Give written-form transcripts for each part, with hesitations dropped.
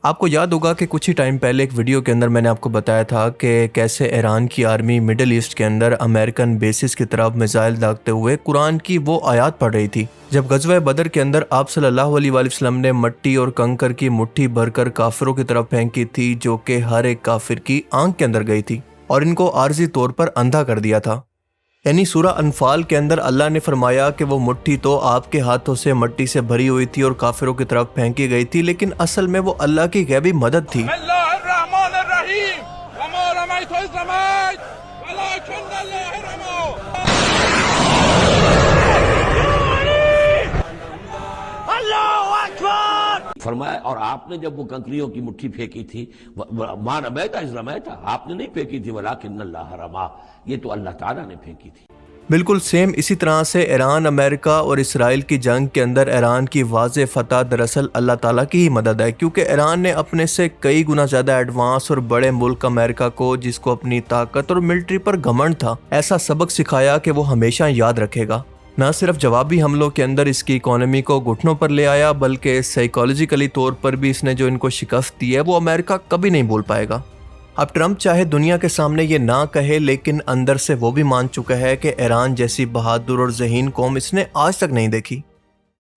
آپ کو یاد ہوگا کہ کچھ ہی ٹائم پہلے ایک ویڈیو کے اندر میں نے آپ کو بتایا تھا کہ کیسے ایران کی آرمی مڈل ایسٹ کے اندر امریکن بیسز کی طرف میزائل داغتے ہوئے قرآن کی وہ آیات پڑھ رہی تھی جب غزوہ بدر کے اندر آپ صلی اللہ علیہ وآلہ وسلم نے مٹی اور کنکر کی مٹھی بھر کر کافروں کی طرف پھینکی تھی جو کہ ہر ایک کافر کی آنکھ کے اندر گئی تھی اور ان کو عارضی طور پر اندھا کر دیا تھا۔ یعنی سورہ انفال کے اندر اللہ نے فرمایا کہ وہ مٹھی تو آپ کے ہاتھوں سے مٹی سے بھری ہوئی تھی اور کافروں کی طرف پھینکی گئی تھی، لیکن اصل میں وہ اللہ کی غیبی مدد تھی۔ اللہ الرحمن الرحیم وما رمیت اذ رمیت ولکن اللہ رمی۔ اللہ اکبر۔ فرمایا اور آپ نے جب وہ کنکریوں کی مٹھی پھینکی تھی ما رمیت اذ رمیت، آپ نے نہیں پھینکی تھی ولکن اللہ رمی، یہ تو اللہ تعالیٰ نے پھینکی تھی۔ بالکل سیم اسی طرح سے ایران، امریکہ اور اسرائیل کی جنگ کے اندر ایران کی واضح فتح دراصل اللہ تعالیٰ کی ہی مدد ہے، کیونکہ ایران نے اپنے سے کئی گنا زیادہ ایڈوانس اور بڑے ملک امریکہ کو، جس کو اپنی طاقت اور ملٹری پر گھمنڈ تھا، ایسا سبق سکھایا کہ وہ ہمیشہ یاد رکھے گا۔ نہ صرف جوابی حملوں کے اندر اس کی اکانومی کو گھٹنوں پر لے آیا، بلکہ سائیکالوجیکلی طور پر بھی اس نے جو ان کو شکست دی ہے وہ امریکہ کبھی نہیں بھول پائے گا۔ اب ٹرمپ چاہے دنیا کے سامنے یہ نہ کہے، لیکن اندر سے وہ بھی مان چکا ہے کہ ایران جیسی بہادر اور ذہین قوم اس نے آج تک نہیں دیکھی۔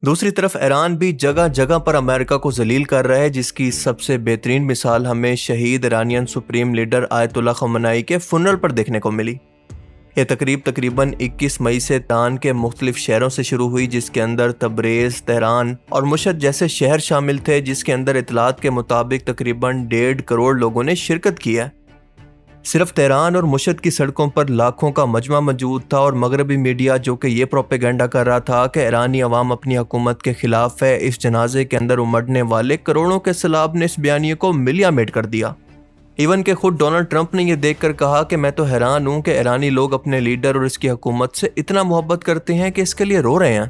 دوسری طرف ایران بھی جگہ جگہ پر امریکہ کو ذلیل کر رہا ہے، جس کی سب سے بہترین مثال ہمیں شہید ایرانین سپریم لیڈر آیت اللہ خمینائی کے فنرل پر دیکھنے کو ملی۔ یہ تقریب تقریباً 21 مئی سے تان کے مختلف شہروں سے شروع ہوئی، جس کے اندر تبریز، تہران اور مشہد جیسے شہر شامل تھے، جس کے اندر اطلاعات کے مطابق تقریباً 1.5 کروڑ لوگوں نے شرکت کی ہے۔ صرف تہران اور مشہد کی سڑکوں پر لاکھوں کا مجمع موجود تھا، اور مغربی میڈیا جو کہ یہ پروپیگنڈا کر رہا تھا کہ ایرانی عوام اپنی حکومت کے خلاف ہے، اس جنازے کے اندر امڑنے والے کروڑوں کے سیلاب نے اس بیانیے کو ملیا میٹ کر دیا۔ ایون کہ خود ڈونلڈ ٹرمپ نے یہ دیکھ کر کہا کہ میں تو حیران ہوں کہ ایرانی لوگ اپنے لیڈر اور اس کی حکومت سے اتنا محبت کرتے ہیں کہ اس کے لیے رو رہے ہیں۔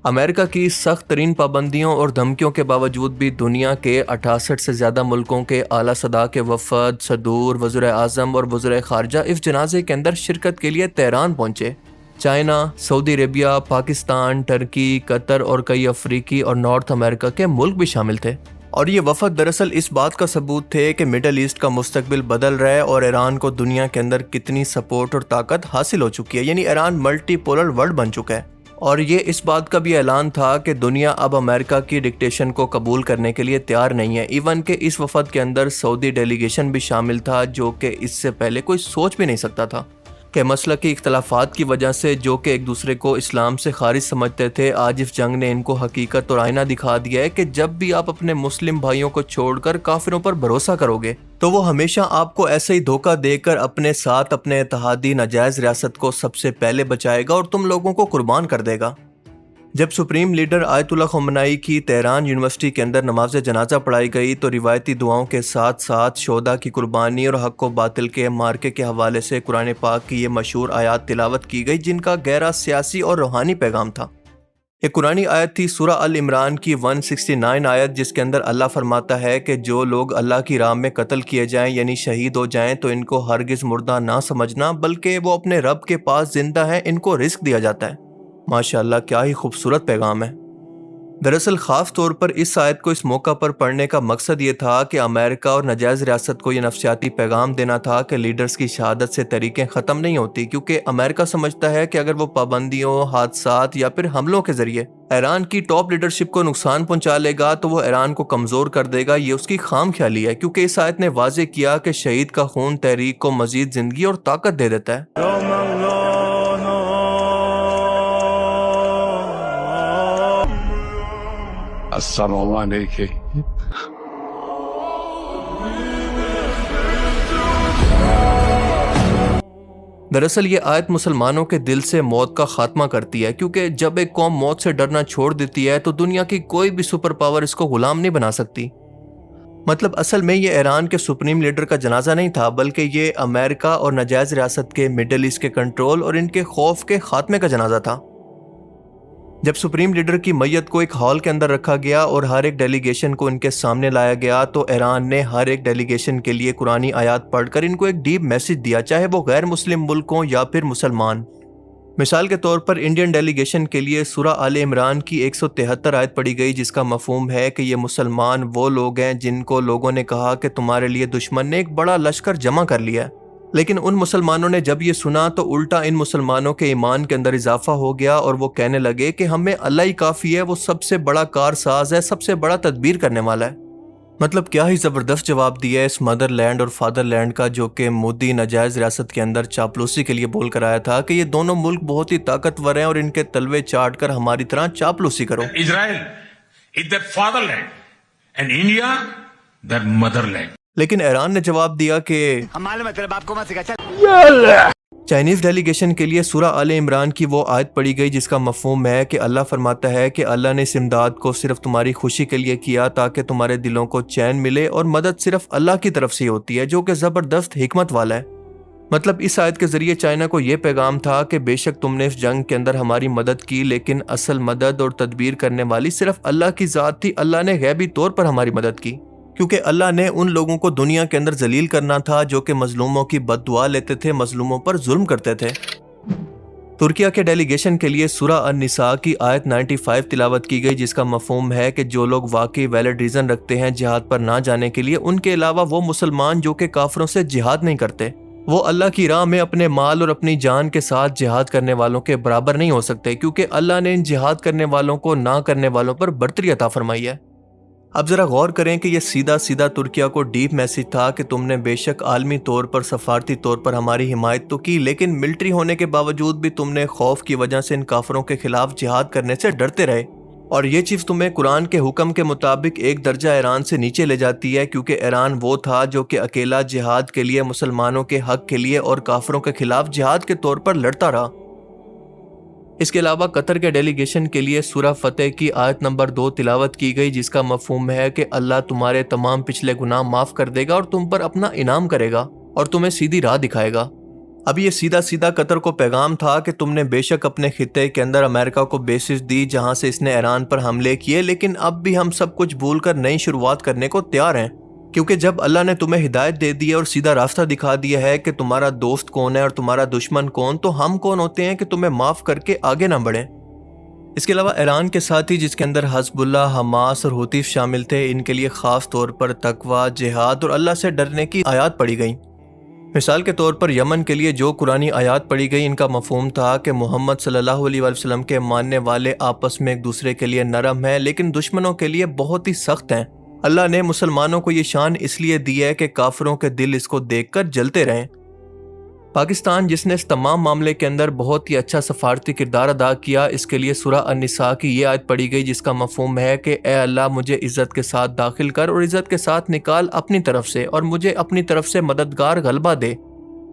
امریکہ کی سخت ترین پابندیوں اور دھمکیوں کے باوجود بھی دنیا کے 68 سے زیادہ ملکوں کے اعلیٰ سطح کے وفد، صدور، وزیر اعظم اور وزرائے خارجہ اس جنازے کے اندر شرکت کے لیے تہران پہنچے۔ چائنا، سعودی عربیہ، پاکستان، ترکی، قطر اور کئی افریقی اور نارتھ امریکہ کے ملک بھی شامل تھے، اور یہ وفد دراصل اس بات کا ثبوت تھے کہ مڈل ایسٹ کا مستقبل بدل رہا ہے اور ایران کو دنیا کے اندر کتنی سپورٹ اور طاقت حاصل ہو چکی ہے۔ یعنی ایران ملٹی پولر ورلڈ بن چکا ہے، اور یہ اس بات کا بھی اعلان تھا کہ دنیا اب امریکہ کی ڈکٹیشن کو قبول کرنے کے لیے تیار نہیں ہے۔ ایون کہ اس وفد کے اندر سعودی ڈیلیگیشن بھی شامل تھا، جو کہ اس سے پہلے کوئی سوچ بھی نہیں سکتا تھا کہ مسلکی اختلافات کی وجہ سے جو کہ ایک دوسرے کو اسلام سے خارج سمجھتے تھے، آج اس جنگ نے ان کو حقیقت اور آئینہ دکھا دیا ہے کہ جب بھی آپ اپنے مسلم بھائیوں کو چھوڑ کر کافروں پر بھروسہ کرو گے تو وہ ہمیشہ آپ کو ایسے ہی دھوکہ دے کر اپنے ساتھ اپنے اتحادی ناجائز ریاست کو سب سے پہلے بچائے گا اور تم لوگوں کو قربان کر دے گا۔ جب سپریم لیڈر آیت اللہ خمینائی کی تہران یونیورسٹی کے اندر نماز جنازہ پڑھائی گئی تو روایتی دعاؤں کے ساتھ ساتھ شہداء کی قربانی اور حق و باطل کے مارکے کے حوالے سے قرآن پاک کی یہ مشہور آیات تلاوت کی گئی، جن کا گہرا سیاسی اور روحانی پیغام تھا۔ یہ قرآنی آیت تھی سورہ ال عمران کی 169 آیت، جس کے اندر اللہ فرماتا ہے کہ جو لوگ اللہ کی راہ میں قتل کیے جائیں یعنی شہید ہو جائیں تو ان کو ہرگز مردہ نہ سمجھنا، بلکہ وہ اپنے رب کے پاس زندہ ہیں، ان کو رزق دیا جاتا ہے۔ ماشاءاللہ کیا ہی خوبصورت پیغام ہے۔ دراصل خاص طور پر اس آیت کو اس موقع پر پڑھنے کا مقصد یہ تھا کہ امریکہ اور ناجائز ریاست کو یہ نفسیاتی پیغام دینا تھا کہ لیڈرز کی شہادت سے تحریکیں ختم نہیں ہوتی، کیونکہ امریکہ سمجھتا ہے کہ اگر وہ پابندیوں، حادثات یا پھر حملوں کے ذریعے ایران کی ٹاپ لیڈرشپ کو نقصان پہنچا لے گا تو وہ ایران کو کمزور کر دے گا۔ یہ اس کی خام خیالی ہے، کیونکہ اس آیت نے واضح کیا کہ شہید کا خون تحریک کو مزید زندگی اور طاقت دے دیتا ہے۔ السلام علیکم۔ دراصل یہ آیت مسلمانوں کے دل سے موت کا خاتمہ کرتی ہے، کیونکہ جب ایک قوم موت سے ڈرنا چھوڑ دیتی ہے تو دنیا کی کوئی بھی سپر پاور اس کو غلام نہیں بنا سکتی۔ مطلب اصل میں یہ ایران کے سپریم لیڈر کا جنازہ نہیں تھا، بلکہ یہ امریکہ اور ناجائز ریاست کے مڈل ایسٹ کے کنٹرول اور ان کے خوف کے خاتمے کا جنازہ تھا۔ جب سپریم لیڈر کی میت کو ایک ہال کے اندر رکھا گیا اور ہر ایک ڈیلیگیشن کو ان کے سامنے لایا گیا تو ایران نے ہر ایک ڈیلیگیشن کے لیے قرآنی آیات پڑھ کر ان کو ایک ڈیپ میسج دیا، چاہے وہ غیر مسلم ملک ہوں یا پھر مسلمان۔ مثال کے طور پر انڈین ڈیلیگیشن کے لیے سورہ آل عمران کی 173 آیت پڑھی گئی، جس کا مفہوم ہے کہ یہ مسلمان وہ لوگ ہیں جن کو لوگوں نے کہا کہ تمہارے لیے دشمن نے ایک بڑا لشکر جمع کر لیا، لیکن ان مسلمانوں نے جب یہ سنا تو الٹا ان مسلمانوں کے ایمان کے اندر اضافہ ہو گیا اور وہ کہنے لگے کہ ہمیں اللہ ہی کافی ہے، وہ سب سے بڑا کارساز ہے، سب سے بڑا تدبیر کرنے والا ہے۔ مطلب کیا ہی زبردست جواب دیا ہے اس مدر لینڈ اور فادر لینڈ کا، جو کہ مودی ناجائز ریاست کے اندر چاپلوسی کے لیے بول کر آیا تھا کہ یہ دونوں ملک بہت ہی طاقتور ہیں اور ان کے تلوے چاٹ کر ہماری طرح چاپلوسی کرو۔ Israel is their fatherland and India their motherland. لیکن ایران نے جواب دیا کہ چائنیز ڈیلیگیشن کے لیے سورہ آل عمران کی وہ آیت پڑھی گئی جس کا مفہوم ہے کہ اللہ فرماتا ہے کہ اللہ نے اس امداد کو صرف تمہاری خوشی کے لیے کیا تاکہ تمہارے دلوں کو چین ملے، اور مدد صرف اللہ کی طرف سے ہوتی ہے جو کہ زبردست حکمت والا ہے۔ مطلب اس آیت کے ذریعے چائنا کو یہ پیغام تھا کہ بے شک تم نے اس جنگ کے اندر ہماری مدد کی، لیکن اصل مدد اور تدبیر کرنے والی صرف اللہ کی ذات تھی۔ اللہ نے غیبی طور پر ہماری مدد کی، کیونکہ اللہ نے ان لوگوں کو دنیا کے اندر ذلیل کرنا تھا جو کہ مظلوموں کی بد دعا لیتے تھے، مظلوموں پر ظلم کرتے تھے۔ ترکیہ کے ڈیلیگیشن کے لیے سورہ النساء کی آیت 95 تلاوت کی گئی، جس کا مفہوم ہے کہ جو لوگ واقعی ویلڈ ریزن رکھتے ہیں جہاد پر نہ جانے کے لیے، ان کے علاوہ وہ مسلمان جو کہ کافروں سے جہاد نہیں کرتے، وہ اللہ کی راہ میں اپنے مال اور اپنی جان کے ساتھ جہاد کرنے والوں کے برابر نہیں ہو سکتے، کیونکہ اللہ نے ان جہاد کرنے والوں کو نہ کرنے والوں پر برتری عطا فرمائی ہے۔ اب ذرا غور کریں کہ یہ سیدھا سیدھا ترکیہ کو ڈیپ میسج تھا کہ تم نے بے شک عالمی طور پر سفارتی طور پر ہماری حمایت تو کی، لیکن ملٹری ہونے کے باوجود بھی تم نے خوف کی وجہ سے ان کافروں کے خلاف جہاد کرنے سے ڈرتے رہے، اور یہ چیز تمہیں قرآن کے حکم کے مطابق ایک درجہ ایران سے نیچے لے جاتی ہے، کیونکہ ایران وہ تھا جو کہ اکیلا جہاد کے لیے، مسلمانوں کے حق کے لیے اور کافروں کے خلاف جہاد کے طور پر لڑتا رہا۔ اس کے علاوہ قطر کے ڈیلیگیشن کے لیے سورہ فتح کی آیت نمبر 2 تلاوت کی گئی، جس کا مفہوم ہے کہ اللہ تمہارے تمام پچھلے گناہ معاف کر دے گا اور تم پر اپنا انعام کرے گا اور تمہیں سیدھی راہ دکھائے گا۔ اب یہ سیدھا سیدھا قطر کو پیغام تھا کہ تم نے بے شک اپنے خطے کے اندر امریکہ کو بیسز دی جہاں سے اس نے ایران پر حملے کیے، لیکن اب بھی ہم سب کچھ بھول کر نئی شروعات کرنے کو تیار ہیں، کیونکہ جب اللہ نے تمہیں ہدایت دے دی اور سیدھا راستہ دکھا دیا ہے کہ تمہارا دوست کون ہے اور تمہارا دشمن کون، تو ہم کون ہوتے ہیں کہ تمہیں معاف کر کے آگے نہ بڑھیں۔ اس کے علاوہ ایران کے ساتھی جس کے اندر حزب اللہ، حماس اور حوثیز شامل تھے، ان کے لیے خاص طور پر تقوی، جہاد اور اللہ سے ڈرنے کی آیات پڑھی گئیں۔ مثال کے طور پر یمن کے لیے جو قرآنی آیات پڑھی گئی، ان کا مفہوم تھا کہ محمد صلی اللہ علیہ وسلم کے ماننے والے آپس میں ایک دوسرے کے لیے نرم ہیں، لیکن دشمنوں کے لیے بہت ہی سخت ہیں۔ اللہ نے مسلمانوں کو یہ شان اس لیے دی ہے کہ کافروں کے دل اس کو دیکھ کر جلتے رہیں۔ پاکستان جس نے اس تمام معاملے کے اندر بہت ہی اچھا سفارتی کردار ادا کیا، اس کے لیے سورہ النساء کی یہ آیت پڑھی گئی جس کا مفہوم ہے کہ اے اللہ مجھے عزت کے ساتھ داخل کر اور عزت کے ساتھ نکال اپنی طرف سے، اور مجھے اپنی طرف سے مددگار غلبہ دے۔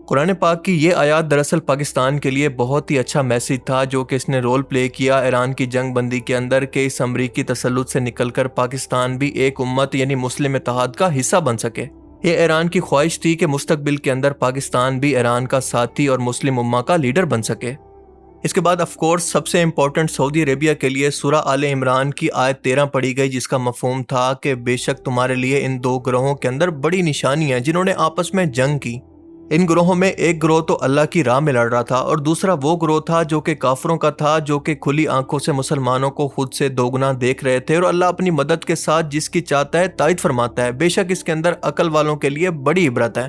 قرآن پاک کی یہ آیات دراصل پاکستان کے لیے بہت ہی اچھا میسج تھا جو کہ اس نے رول پلے کیا ایران کی جنگ بندی کے اندر، کہ اس امریکی تسلط سے نکل کر پاکستان بھی ایک امت یعنی مسلم اتحاد کا حصہ بن سکے۔ یہ ایران کی خواہش تھی کہ مستقبل کے اندر پاکستان بھی ایران کا ساتھی اور مسلم امہ کا لیڈر بن سکے۔ اس کے بعد آف کورس سب سے امپورٹنٹ سعودی عربیہ کے لیے سورہ آل عمران کی آیت 13 پڑھی گئی جس کا مفہوم تھا کہ بے شک تمہارے لیے ان دو گروہوں کے اندر بڑی نشانی ہے جنہوں نے آپس میں جنگ کی۔ ان گروہوں میں ایک گروہ تو اللہ کی راہ میں لڑ رہا تھا اور دوسرا وہ گروہ تھا جو کہ کافروں کا تھا، جو کہ کھلی آنکھوں سے مسلمانوں کو خود سے دوگنا دیکھ رہے تھے، اور اللہ اپنی مدد کے ساتھ جس کی چاہتا ہے تائید فرماتا ہے۔ بے شک اس کے اندر عقل والوں کے لیے بڑی عبرت ہے۔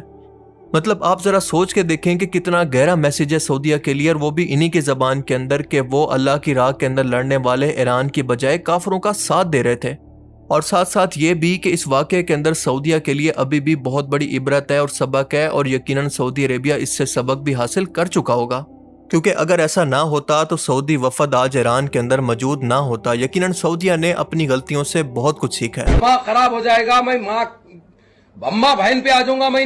مطلب آپ ذرا سوچ کے دیکھیں کہ کتنا گہرا میسج ہے سعودیہ کے لیے، اور وہ بھی انہی کی زبان کے اندر، کہ وہ اللہ کی راہ کے اندر لڑنے والے ایران کی بجائے کافروں کا ساتھ دے رہے تھے، اور ساتھ ساتھ یہ بھی کہ اس واقعے کے اندر سعودیہ کے لیے ابھی بھی بہت بڑی عبرت ہے اور سبق ہے، اور یقیناً سعودی عربیہ اس سے سبق بھی حاصل کر چکا ہوگا، کیونکہ اگر ایسا نہ ہوتا تو سعودی وفد آج ایران کے اندر موجود نہ ہوتا۔ یقیناً سعودیہ نے اپنی غلطیوں سے بہت کچھ سیکھا ہے۔ ماں خراب ہو جائے گا، میں ماں اماں بہن پہ آ جاؤں گا، میں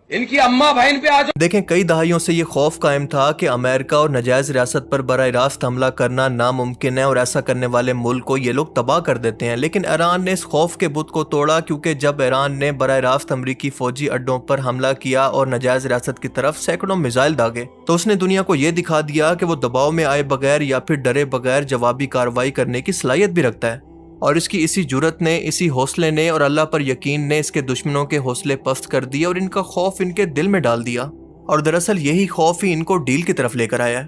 ان کی اماں بہن پہ آ جاؤں۔ دیکھیں کئی دہائیوں سے یہ خوف قائم تھا کہ امریکہ اور ناجائز ریاست پر براہ راست حملہ کرنا ناممکن ہے، اور ایسا کرنے والے ملک کو یہ لوگ تباہ کر دیتے ہیں، لیکن ایران نے اس خوف کے بت کو توڑا، کیونکہ جب ایران نے براہ راست امریکی فوجی اڈوں پر حملہ کیا اور ناجائز ریاست کی طرف سینکڑوں میزائل داغے، تو اس نے دنیا کو یہ دکھا دیا کہ وہ دباؤ میں آئے بغیر یا پھر ڈرے بغیر جوابی کارروائی کرنے کی صلاحیت بھی رکھتا ہے، اور اس کی اسی جرت نے، اسی حوصلے نے اور اللہ پر یقین نے اس کے دشمنوں کے حوصلے پست کر دیے اور ان کا خوف ان کے دل میں ڈال دیا، اور دراصل یہی خوف ہی ان کو ڈیل کی طرف لے کر آیا ہے۔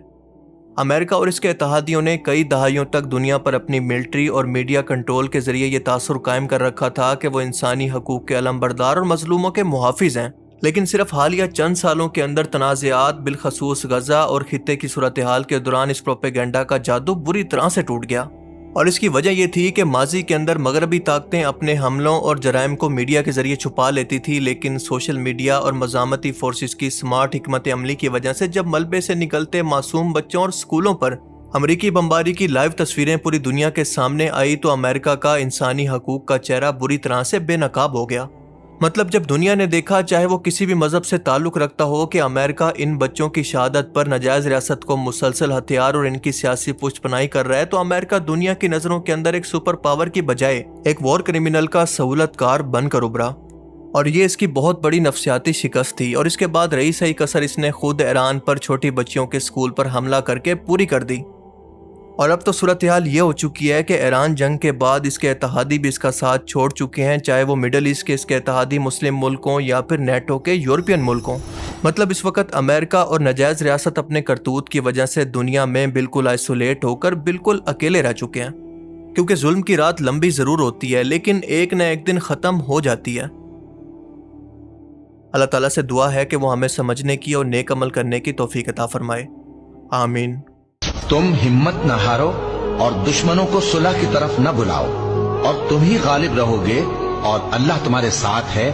امریکہ اور اس کے اتحادیوں نے کئی دہائیوں تک دنیا پر اپنی ملٹری اور میڈیا کنٹرول کے ذریعے یہ تاثر قائم کر رکھا تھا کہ وہ انسانی حقوق کے علمبردار اور مظلوموں کے محافظ ہیں، لیکن صرف حالیہ چند سالوں کے اندر تنازعات، بالخصوص غزہ اور خطے کی صورتحال کے دوران اس پروپیگنڈا کا جادو بری طرح سے ٹوٹ گیا، اور اس کی وجہ یہ تھی کہ ماضی کے اندر مغربی طاقتیں اپنے حملوں اور جرائم کو میڈیا کے ذریعے چھپا لیتی تھی، لیکن سوشل میڈیا اور مزاحمتی فورسز کی سمارٹ حکمت عملی کی وجہ سے جب ملبے سے نکلتے معصوم بچوں اور سکولوں پر امریکی بمباری کی لائیو تصویریں پوری دنیا کے سامنے آئی تو امریکہ کا انسانی حقوق کا چہرہ بری طرح سے بے نقاب ہو گیا۔ مطلب جب دنیا نے دیکھا، چاہے وہ کسی بھی مذہب سے تعلق رکھتا ہو، کہ امریکہ ان بچوں کی شہادت پر ناجائز ریاست کو مسلسل ہتھیار اور ان کی سیاسی پشت پناہی کر رہا ہے، تو امریکہ دنیا کی نظروں کے اندر ایک سپر پاور کی بجائے ایک وار کرمنل کا سہولت کار بن کر ابھرا، اور یہ اس کی بہت بڑی نفسیاتی شکست تھی۔ اور اس کے بعد رہی سہی کسر اس نے خود ایران پر چھوٹی بچیوں کے اسکول پر حملہ کر کے پوری کر دی، اور اب تو صورتحال یہ ہو چکی ہے کہ ایران جنگ کے بعد اس کے اتحادی بھی اس کا ساتھ چھوڑ چکے ہیں، چاہے وہ مڈل ایسٹ کے اس کے اتحادی مسلم ملکوں یا پھر نیٹو کے یورپین ملکوں۔ مطلب اس وقت امریکہ اور ناجائز ریاست اپنے کرتوت کی وجہ سے دنیا میں بالکل آئسولیٹ ہو کر بالکل اکیلے رہ چکے ہیں، کیونکہ ظلم کی رات لمبی ضرور ہوتی ہے لیکن ایک نہ ایک دن ختم ہو جاتی ہے۔ اللہ تعالیٰ سے دعا ہے کہ وہ ہمیں سمجھنے کی اور نیک عمل کرنے کی توفیق عطا فرمائے، آمین۔ تم ہمت نہ ہارو اور دشمنوں کو صلح کی طرف نہ بلاؤ، اور تم ہی غالب رہو گے، اور اللہ تمہارے ساتھ ہے۔